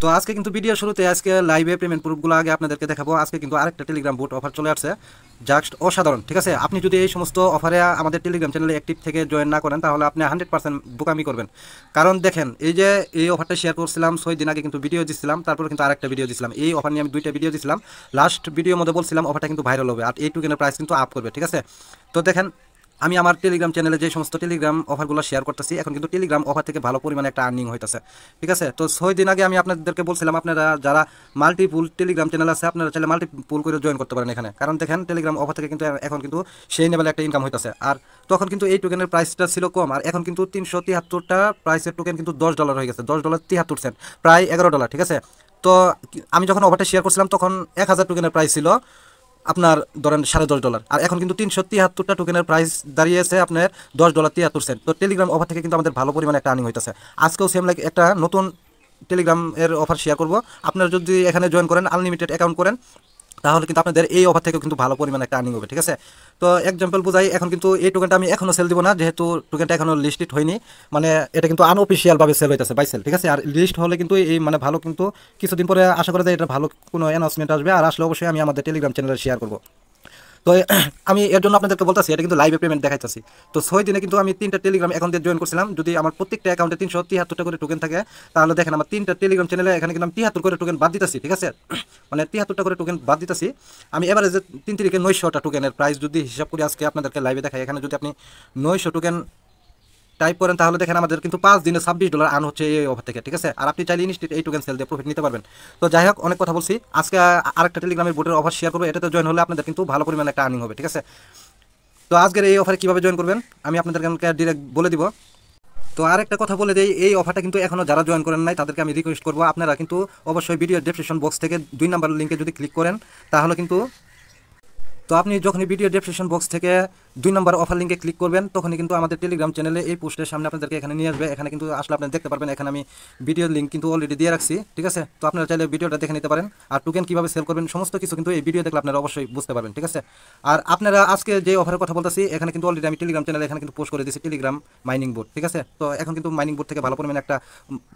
তো আজকে কিন্তু ভিডিও শুরুতে আজকে লাইভে পেমেন্ট প্রুফগুলো আগে আপনাদেরকে দেখাবো। আজকে কিন্তু আরেকটা টেলিগ্রাম বুট অফার চলে আসছে, জাস্ট অসাধারণ। ঠিক আছে, আপনি যদি এই সমস্ত অফারে আমাদের টেলিগ্রাম চ্যানেলে অ্যাক্টিভ থেকে জয়েন না করেন তাহলে আপনি 100% বোকামি করবেন। কারণ দেখেন, এই যে এই অফারটা শেয়ার করছিলাম 6 দিন আগে, কিন্তু ভিডিও দিচ্ছিলাম, তারপরে কিন্তু আরেকটা ভিডিও দিচ্ছিলাম। এই অফার নিয়ে আমি 2টা ভিডিও দিচ্ছিলাম। লাস্ট ভিডিওর মধ্যে বলছিলাম অফারটা কিন্তু ভাইরাল হবে আর এই টোকেনের প্রাইস কিন্তু আপ করবে। ঠিক আছে, তো দেখেন আমি আমার টেলিগ্রাম চ্যানেলে যে সমস্ত টেলিগ্রাম অফারগুলো শেয়ার করতেছি, এখন কিন্তু টেলিগ্রাম অফার থেকে ভালো পরিমাণে একটা আর্নিং হইতেছে। ঠিক আছে, তো 6 দিন আগে আমি আপনাদেরকে বলছিলাম আপনারা যারা মাল্টিপুল টেলিগ্রাম চ্যানেল আছে আপনারা চাইলে মাল্টিপুল করে জয়েন করতে পারেন এখানে। কারণ দেখেন টেলিগ্রাম অফার থেকে কিন্তু এখন কিন্তু সেই লেভেলে একটা ইনকাম হইতেছে। আর তখন কিন্তু এই টোকেনের প্রাইসটা ছিল কম, আর এখন কিন্তু 373টা প্রাইসের টোকেন কিন্তু $10 হয়ে গেছে, $10.73, প্রায় $11। ঠিক আছে, তো আমি যখন অফারটা শেয়ার করছিলাম তখন 1000 টোকেনের প্রাইস ছিল আপনার ধরেন $10.5, আর এখন কিন্তু 373টা টোকেনের প্রাইস দাঁড়িয়েছে আপনার $10.73। তো টেলিগ্রাম অফার থেকে কিন্তু আমাদের ভালো পরিমাণে একটা আর্নিং হইতেছে। আজকেও সেম লাইক একটা নতুন টেলিগ্রাম এর অফার শেয়ার করব। আপনারা যদি এখানে জয়েন করেন, আনলিমিটেড অ্যাকাউন্ট করেন, তাহলে কিন্তু আপনাদের এই অফার থেকেও কিন্তু ভালো পরিমাণে একটা আর্নিং হবে। ঠিক আছে, তো এক্সাম্পল বোঝাই, এখন কিন্তু এই টোকেনটা আমি এখনও সেল দিব না, যেহেতু টোকেনটা এখনও লিস্টেড হয়নি, মানে এটা কিন্তু আনঅফিসিয়ালভাবে সেল হইতেছে বাই সেল। ঠিক আছে, আর লিস্ট হলে কিন্তু এই মানে ভালো, কিন্তু কিছুদিন পরে আশা করা যায় এটা ভালো কোনো অ্যানাউন্সমেন্ট আসবে, আর আসলে অবশ্যই আমি আমাদের টেলিগ্রাম চ্যানেলে শেয়ার করবো। তো আমি এর জন্য আপনাদেরকে বলতেছি, এটা কিন্তু লাইভে পেমেন্ট দেখাইতেছি। তো 6 দিনে কিন্তু আমি 3টা টেলিগ্রাম অ্যাকাউন্টে জয়েন করছিলাম। যদি আমার প্রত্যেকটা অ্যাকাউন্টে 373টা করে টোকেন থাকে, তাহলে দেখেন আমার 3টা টেলিগ্রাম চ্যানেলে এখানে কিন্তু আমি 73 করে টোকেন বাদ দিতেছি। ঠিক আছে, মানে 73টা করে টোকেন বাদ দিতেছি আমি। এভারেজে 3 তারিখে 900টা টোকেনের প্রাইস যদি হিসাব করে আজকে আপনাদেরকে লাইভে দেখাই, এখানে যদি আপনি 900 টোকেন টাইপ করেন তাহলে দেখেন আমাদের কিন্তু 5 দিনে $26 আর্ন হচ্ছে এই অফার থেকে। ঠিক আছে, আর আপনি চাইলে ইনস্ট্যান্ট এই টোকেন সেল দিয়ে প্রফিট নিতে পারবেন। তো যাই হোক, অনেক কথা বলছি, আজকে আরেকটা টেলিগ্রামের বোটের অফার শেয়ার করবো, এটাতে জয়েন হলে আপনাদের কিন্তু ভালো পরিমাণে একটা আর্নিং হবে। ঠিক আছে, তো আজকের এই অফারে কীভাবে জয়েন করবেন আমি আপনাদেরকে ডিরেক্ট বলে দিব। তো আর একটা কথা বলে দেই, এই অফারটা কিন্তু এখনও যারা জয়েন করেন নাই তাদেরকে আমি রিকোয়েস্ট করবো, আপনারা কিন্তু অবশ্যই ভিডিও ডেসক্রিপশন বক্স থেকে 2 নম্বর লিঙ্কে যদি ক্লিক করেন তাহলে কিন্তু, তো আপনি যখনই ভিডিও ডেসক্রিপশন বক্স থেকে 2 নম্বর অফার লিঙ্কে ক্লিক করবেন তখনই কিন্তু আমাদের টেলিগ্রাম চ্যানেলে এই পোস্টের সামনে আপনাদেরকে এখানে নিয়ে আসবে। এখানে কিন্তু আসলে আপনারা দেখতে পারবেন, এখানে আমি ভিডিও লিঙ্ক কিন্তু অলরেডি দিয়ে রাখছি। ঠিক আছে, তো আপনারা চাইলে ভিডিওটা দেখে নিতে পারেন, আর টোকেন কীভাবে সেল করবেন সমস্ত কিছু কিন্তু এই ভিডিও দেখলে আপনারা অবশ্যই বুঝতে পারবেন। ঠিক আছে, আর আপনারা আজকে যে অফারের কথা বলতেছি এখানে কিন্তু অলরেডি আমি টেলিগ্রাম চ্যানেলে এখানে কিন্তু পোস্ট করে দিয়েছি টেলিগ্রাম মাইনিং বোর্ড। ঠিক আছে, তো এখন কিন্তু মাইনিং বোর্ড থেকে ভালো পরিমাণে একটা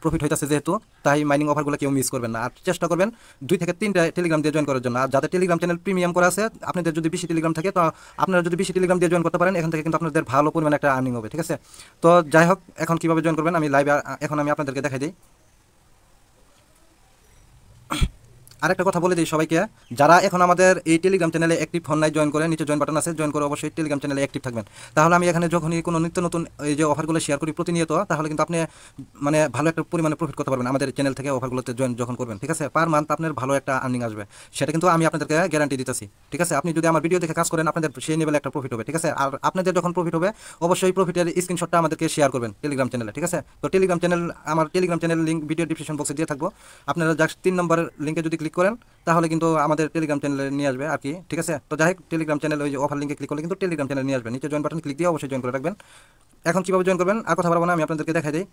প্রফিট হইতেছে, যেহেতু তাই মাইনিং অফারগুলো কেউ মিস করবেন না, আর চেষ্টা করবেন 2 থেকে 3টা টেলিগ্রাম দিয়ে জয়েন করার জন্য। আর যাদের টেলিগ্রাম চ্যানেল প্রিমিয়াম করা আছে, আপনাদের যদি বেশি টেলিগ্রাম থাকে, তো আপনারা যদি বেশি টেলিগ্রাম দিয়ে জয়েন করতে পারেন, এখান থেকে কিন্তু আপনাদের ভালো পরিমাণে একটা আর্নিং হবে। ঠিক আছে, তো যাই হোক, এখন কিভাবে জয়েন করবেন আমি লাইভে এখন আমি আপনাদেরকে দেখাই দিই। আরেকটা কথা বলে দিই সবাইকে, যারা এখন আমাদের এই টেলিগ্রাম চ্যানেলে অ্যাক্টিভ হন নাই, জয়েন করে, নিচে জয়েন বাটন আছে, জয়েন করে অবশ্যই টেলিগ্রাম চ্যানেলে অ্যাক্টিভ থাকবেন। তাহলে আমি এখানে যখনই কোনো নিত্য নতুন এই যে অফারগুলো শেয়ার করি প্রতিনিয়ত, তাহলে কিন্তু আপনি মানে ভালো একটা পরিমাণে প্রফিট করতে পারবেন আমাদের চ্যানেল থেকে অফারগুলোতে জয়েন যখন করবেন। ঠিক আছে, পার মান্থ আপনার ভালো একটা আর্নিং আসবে, সেটা কিন্তু আমি আপনাদেরকে গ্যারান্টি দিতেছি। ঠিক আছে, আপনি যদি আমার ভিডিও দেখে কাজ করেন আপনাদের সেই লেভেলে একটা প্রফিট হবে। ঠিক আছে, আর আপনাদের যখন প্রফিট হবে অবশ্যই প্রফিটের স্ক্রিনশটটা আমাদেরকে শেয়ার করবেন টেলিগ্রাম চ্যানেলে। ঠিক আছে, তো টেলিগ্রাম চ্যানেল, আমার Telegram channel link video description বক্সে দিয়ে থাকবো। আপনারা জাস্ট 3 নম্বরের লিঙ্কে যদি ক্লিক করেন তাহলে কিন্তু আমাদের টেলিগ্রাম চ্যানেলে নিয়ে আসবে আর কি। ঠিক আছে, তো যাই হোক, টেলিগ্রাম চ্যানেল ওই যে অফার লিঙ্কে ক্লিক করলে কিন্তু টেলিগ্রাম চ্যানেল নিয়ে আসবে, নিচে জয়েন বাটন ক্লিক দিয়ে অবশ্যই জয়েন করে রাখবেন। এখন কীভাবে জয়েন করবেন আর কথা বলবো না, আমি আপনাদেরকে দেখাই দিই।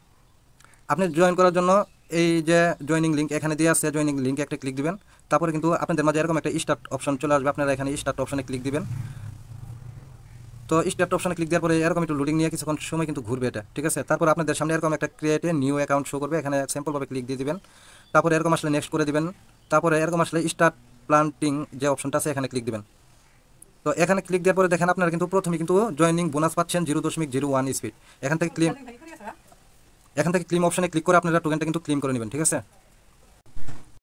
আপনি জয়েন করার জন্য এই যে জয়েনিং লিঙ্ক এখানে দিয়ে আসছে, জয়েনিং লিঙ্কে একটা ক্লিক দিবেন, তারপরে কিন্তু আপনাদের মাঝে এরকম একটা স্টার্ট অপশন চলে আসবে, আপনারা এখানে স্টার্ট অপশনে ক্লিক দিবেন। তো স্টার্ট অপশনে ক্লিক দেওয়ার পরে এরকম একটু লোডিং নিয়ে কিছুক্ষণ সময় কিন্তু ঘুরবে এটা। ঠিক আছে, তারপর আপনাদের সামনে এরকম একটা create a new account show করবে, এখানে সিম্পলভাবে ক্লিক দিয়ে দিবেন, তারপরে এরকম আসলে নেক্সট করে দিবেন, তারপরে এরকম আসলে স্টার্ট প্লান্টিং যে অপশনটা আছে এখানে ক্লিক দিবেন। তো এখানে ক্লিক দেওয়ার পরে দেখেন আপনারা কিন্তু প্রথমে কিন্তু জয়েনিং বোনাস পাচ্ছেন 0.01 স্পিড। এখান থেকে ক্লেম অপশনে ক্লিক করে আপনারা টোকেনটা কিন্তু ক্লেম করে নেবেন। ঠিক আছে,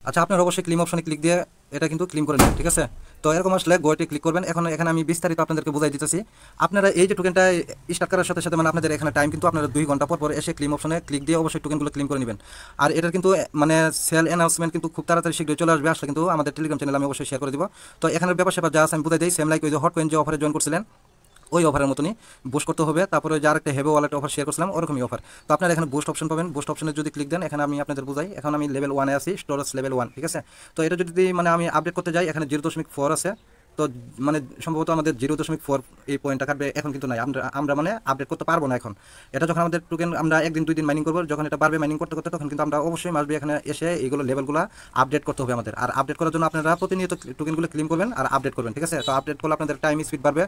আচ্ছা আপনারা অবশ্যই ক্লেম অপশনে ক্লিক দিয়ে এটা কিন্তু ক্লেম করে নেবেন। ঠিক আছে, তো এরকম আসলে গোয়েটে ক্লিক করবেন। এখন এখানে আমি বিস্তারিত আপনাদেরকে বোঝাই দিতেছি। আপনারা এই যে টোকেনটা স্টার্ট করার সাথে সাথে মানে আপনাদের এখানে টাইম কিন্তু আপনারা 2 ঘন্টা পর এসে ক্লেম অপশনে ক্লিক দিয়ে অবশ্যই টোকেনগুলো ক্লেম করে নেবেন। আর এটার কিন্তু মানে সেল অ্যানাউন্সমেন্ট কিন্তু খুব তাড়াতাড়ি শীঘ্রই চলে আসবে, আসলে কিন্তু আমাদের টেলিগ্রাম চ্যানেলে আমি অবশ্যই শেয়ার করে দিব। তো এখানে ব্যাপার স্যাপার যা আছে আমি বোঝাই দিই, সেম লাইক ওই যে হট কয়েন যে অফারে জয়েন করছিলেন ওই অফারের মতনই বুস্ট করতে হবে। তারপরে যে আরেকটা হেভো ওয়ালেট অফার শেয়ার করছিলাম ওরকমই অফার। তো আপনারা এখানে বুস্ট অপশন পাবেন, বুস্ট অপশনে যদি ক্লিক দেন এখানে আমি আপনাদের বুঝাই, এখন আমি লেভেল 1-এ আছি, স্টোরেজ লেভেল 1। ঠিক আছে, তো এটা যদি মানে আমি আপডেট করতে যাই এখানে 0.4 আছে, তো মানে সম্ভবত আমাদের 0.4 এই পয়েন্টটা কাটবে, এখন কিন্তু নাই, আমরা মানে আপডেট করতে পারবো না এখন। এটা যখন আমাদের টোকেন আমরা 1 দিন 2 দিন মাইনিং করবো, যখন এটা বাড়বে মাইনিং করতে করতে, তখন কিন্তু আমরা অবশ্যই মাসবে এখানে এসে এইগুলো লেভেলগুলো আপডেট করতে হবে আমাদের। আর আপডেট করার জন্য আপনারা প্রতিনিয়ত টোকেনগুলো ক্লেম করবেন আর আপডেট করবেন। ঠিক আছে, তো আপডেট করলে আপনাদের টাইম স্পিড বাড়বে,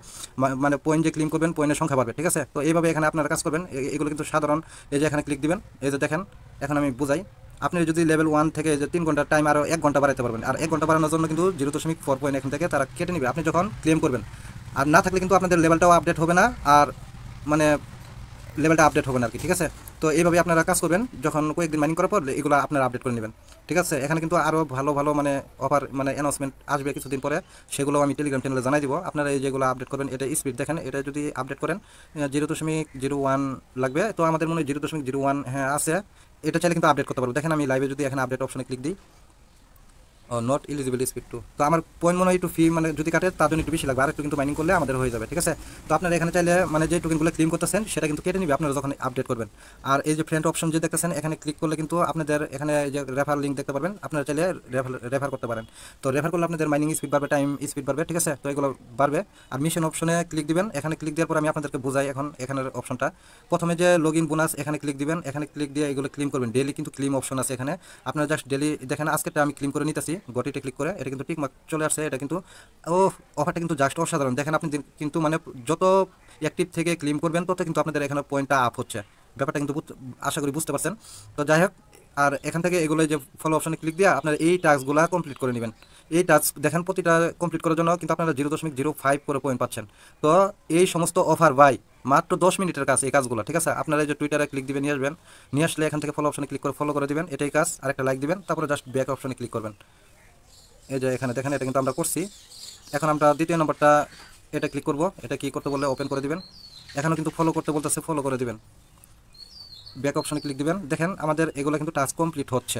মানে পয়েন্ট যে ক্লেম করবেন পয়েন্টের সংখ্যা বাড়বে। ঠিক আছে, তো এইভাবে এখানে আপনারা কাজ করবেন, এগুলো কিন্তু সাধারণ। এই যে এখানে ক্লিক দিবেন, এই যে দেখেন এখন আমি বুঝাই, আপনি যদি লেভেল 1 থেকে যে 3 ঘন্টার টাইম আরও 1 ঘন্টা বাড়াতে পারবেন। আর 1 ঘন্টা বাড়ানোর জন্য কিন্তু 0.4 পয়েন্ট এখান থেকে তারা কেটে নেবে আপনি যখন ক্লেম করবেন। আর না থাকলে কিন্তু আপনাদের লেভেলটাও আপডেট হবে না, আর মানে লেভেলটা আপডেট হবে না আর কি, ঠিক আছে। তো এইভাবে আপনারা কাজ করবেন, যখন কয়েকদিন মাইনিং করার পর এগুলো আপনারা আপডেট করে নেবেন, ঠিক আছে। এখানে কিন্তু আরও ভালো ভালো মানে অফার মানে অ্যানাউন্সমেন্ট আসবে কিছুদিন পরে, সেগুলো আমি টেলিগ্রাম চ্যানেলে জানাই দিব। আপনারা এই যেগুলো আপডেট করবেন, এটা স্পিড দেখেন, এটা যদি আপডেট করেন 0.01 লাগবে, তো আমাদের মনে হয় 0.01 হ্যাঁ আছে। এটা চাইলে কিন্তু আপডেট করতে পারবো। দেখেন আমি লাইভে যদি এখানে আপডেট অপশনে ক্লিক দিই, নট এলিজিবল স্পিড টু, তো আমার পয়েন্ট মনে হয় একটু ফি মানে যদি কাটে তার জন্য একটু বেশি লাগবে, আর একটু কিন্তু মাইনিং করলে আমাদের হয়ে যাবে, ঠিক আছে। তো আপনারা এখানে চাইলে মানে যে টোকেনগুলো ক্লেম করতেছেন সেটা কিন্তু কেটে নিবে আপনারা যখন আপডেট করবেন। আর এই যে ফ্রেন্ড অপশন যে দেখতেছেন, এখানে ক্লিক করলে কিন্তু আপনাদের এখানে যে রেফার লিঙ্ক দেখতে পারবেন, আপনারা চাইলে রেফার করতে পারেন। তো রেফার করলে আপনাদের মাইনিং স্পিড বাড়বে, টাইম স্পিড বাড়বে, ঠিক আছে। তো এগুলো বাড়বে। আর মিশন অপশনে ক্লিক দিবেন, এখানে ক্লিক দেওয়ার পর আমি আপনাদেরকে বোঝাই এখন এখানের অপশনটা। প্রথমে যে লগ ইন বোনাস এখানে ক্লিক দিবেন, এখানে ক্লিক দিয়ে এগুলো ক্লেম করবেন। ডেলি কিন্তু ক্লেম অপশন আছে এখানে, আপনারা জাস্ট ডেলি দেখেন। আজকেরটা আমি ক্লেম করে নিতেছি, গটিতে ক্লিক করে, এটা কিন্তু টিক মার্ক চলে আসছে। এটা কিন্তু অফারটা কিন্তু জাস্ট অসাধারণ। দেখেন আপনি কিন্তু মানে যত অ্যাক্টিভ থেকে ক্লেম করবেন তত কিন্তু আপনাদের এখানে পয়েন্টটা আপ হচ্ছে। ব্যাপারটা কিন্তু আশা করি বুঝতে পারছেন। তো যাই হোক, আর এখান থেকে এগুলো যে ফলো অপশনে ক্লিক দিয়ে আপনারা এই টাস্কগুলো কমপ্লিট করে নেবেন। এই টাস্ক দেখেন প্রতিটা কমপ্লিট করার জন্য কিন্তু আপনারা 0.05 করে পয়েন্ট পাচ্ছেন। তো এই সমস্ত অফার ভাই মাত্র 10 মিনিটের কাজ এই কাজগুলো, ঠিক আছে। আপনারা এই যে টুইটারে ক্লিক দিবেন, নিয়ে আসবেন, নিয়ে আসলে এখান থেকে ফলো অপশনে ক্লিক করে ফলো করে দিবেন, এটাই কাজ। আরেকটা লাইক দিবেন, তারপরে জাস্ট ব্যাক অপশনে ক্লিক করবেন। এই যে এখানে দেখেন এটা কিন্তু আমরা করছি। এখন আমরা দ্বিতীয় নম্বরটা এটা ক্লিক করব, এটা কি করতে বললে ওপেন করে দিবেন। এখানেও কিন্তু ফলো করতে বলতেছে, ফলো করে দিবেন, ব্যাক অপশনে ক্লিক দিবেন। দেখেন আমাদের এগুলো কিন্তু টাস্ক কমপ্লিট হচ্ছে,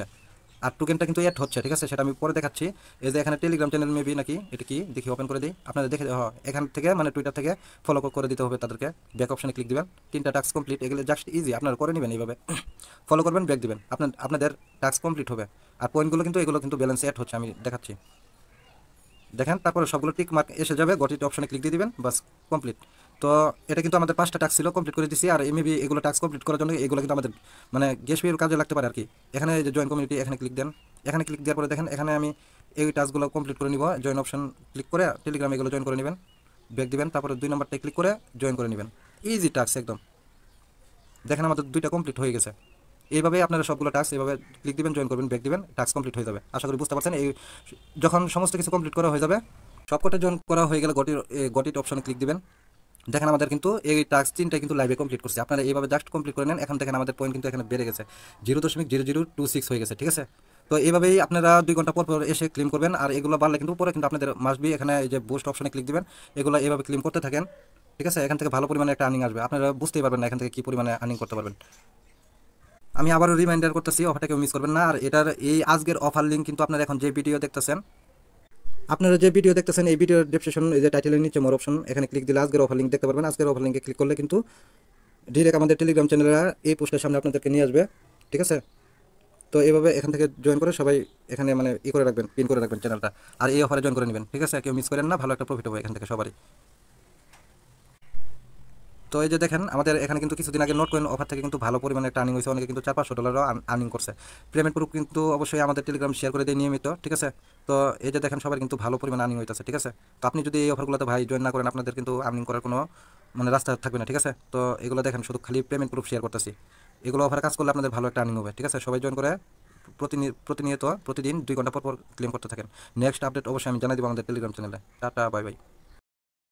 আর টোকেনটা কিন্তু অ্যাড হচ্ছে, ঠিক আছে। সেটা আমি পরে দেখাচ্ছি। এই যে এখানে টেলিগ্রাম চ্যানেল মেবি নাকি এটা কি দেখি, ওপেন করে দিই আপনাদের দেখে। এখান থেকে মানে টুইটার থেকে ফলো করে দিতে হবে তাদেরকে। ব্যাক অপশনে ক্লিক দিবেন, 3টা টাস্ক কমপ্লিট, এগুলো জাস্ট ইজি, আপনারা করে নেবেন এইভাবে। ফলো করবেন, ব্যাক দিবেন, আপনাদের টাস্ক কমপ্লিট হবে। আর পয়েন্টগুলো কিন্তু এগুলো কিন্তু ব্যালেন্স অ্যাড হচ্ছে, আমি দেখাচ্ছি। দেখেন তারপরে সবগুলো টিক মার্ক এসে যাবে, গটিট অপশনে ক্লিক দিয়ে দিবেন, বাস কমপ্লিট। তো এটা কিন্তু আমাদের 5টা টাস্ক ছিল, কমপ্লিট করে দিচ্ছি। আর এমবি এগুলো টাস্ক কমপ্লিট করার জন্য এগুলো কিন্তু আমাদের মানে গ্যাস ফির কাজে লাগতে পারে আর কি। এখানে যে জয়েন কমিউনিটি এখানে ক্লিক দেন, এখানে ক্লিক দেওয়ার পরে দেখেন এখানে আমি এই টাস্কগুলো কমপ্লিট করে নিব। জয়েন অপশন ক্লিক করে টেলিগ্রামে এগুলো জয়েন করে নেবেন, ব্যাক দিবেন, তারপরে 2 নম্বরটা ক্লিক করে জয়েন করে নেবেন। ইজি টাস্ক একদম। দেখেন আমাদের 2টা কমপ্লিট হয়ে গেছে। এইভাবে আপনারা সবগুলো টাস্ক এইভাবে ক্লিক দিবেন, জয়েন করবেন, ব্যাক দিবেন, টাস্ক কমপ্লিট হয়ে যাবে। আশা করি বুঝতে পারছেন। এই যখন সমস্ত কিছু কমপ্লিট করা হয়ে যাবে, সবকটা জয়েন করা হয়ে গেলে গটিট অপশনে ক্লিক দিবেন। দেখেন আমাদের কিন্তু এই টাস্ক 3টা কিন্তু লাইভে কমপ্লিট করছে। আপনারা এইভাবে জাস্ট কমপ্লিট করে নেন। এখন দেখেন আমাদের পয়েন্ট কিন্তু এখানে বেড়ে গেছে, 0.0026 হয়ে গেছে, ঠিক আছে। তো এইভাবেই আপনারা 2 ঘন্টা পর পর এসে ক্লেম করবেন। আর এগুলো বাড়লে কিন্তু পরে কিন্তু আপনাদের মাসবি এখানে এই যে বুস্ট অপশনে ক্লিক দিবেন, এগুলো এইভাবে ক্লেম করতে থাকেন, ঠিক আছে। এখান থেকে ভালো পরিমাণে একটা আর্নিং আসবে, আপনারা বুঝতেই পারবেন না এখান থেকে কী পরিমাণে আর্নিং করতে পারবেন। আমি আবারও রিমাইন্ডার করতেছি, অফারটাকে মিস করবেন না। আর এটার এই আজকের অফার লিঙ্ক কিন্তু আপনারা এখন যে ভিডিও দেখতেছেন, এই ভিডিওর ডেসক্রিপশন এই যে টাইটেলের নিচে মোর অপশন, এখানে ক্লিক দিলে আজকের অফার লিঙ্ক দেখতে পারবেন। আজকের অফার লিঙ্কে ক্লিক করলে কিন্তু ডিরেক্ট আমাদের টেলিগ্রাম চ্যানেলে এই পোস্টের সামনে আপনাদেরকে নিয়ে আসবে, ঠিক আছে। তো এইভাবে এখান থেকে জয়েন করে সবাই এখানে মানে করে রাখবেন, পিন করে রাখবেন চ্যানেলটা, আর এই অফারে জয়েন করে নেবেন, ঠিক আছে। কেউ মিস করেন না, ভালো একটা প্রফিট হবে এখান থেকে সবারই। তো এই যে দেখেন আমাদের এখানে কিন্তু কিছুদিন আগে নোট কয়েন অফার থেকে কিন্তু ভালো পরিমাণে একটা আর্নিং হয়েছে, অনেকে কিন্তু $400-500 আর্নিং করছে। পেমেন্ট প্রুফ কিন্তু অবশ্যই আমাদের টেলিগ্রাম শেয়ার করে দিয়ে নিয়মিত, ঠিক আছে। তো এই যে দেখেন সবার কিন্তু ভালো পরিমাণে আর্নিং হইতেছে, ঠিক আছে। তো আপনি যদি এই অফারগুলোতে ভাই জয়েন না করেন, আপনাদের কিন্তু আর্নিং করার কোনো মানে রাস্তা থাকবে না, ঠিক আছে। তো এগুলো দেখেন শুধু খালি পেমেন্ট প্রুফ শেয়ার করতেছি, এগুলো অফারে কাজ করলে আপনাদের ভালো একটা আর্নিং হবে, ঠিক আছে। সবাই জয়েন করে প্রতিদিন 2 ঘন্টা পর পর ক্লেম করতে থাকেন। নেক্সট আপডেট অবশ্যই আমি জানাই দিব আমাদের টেলিগ্রাম চ্যানেলে। Tata, bye bye.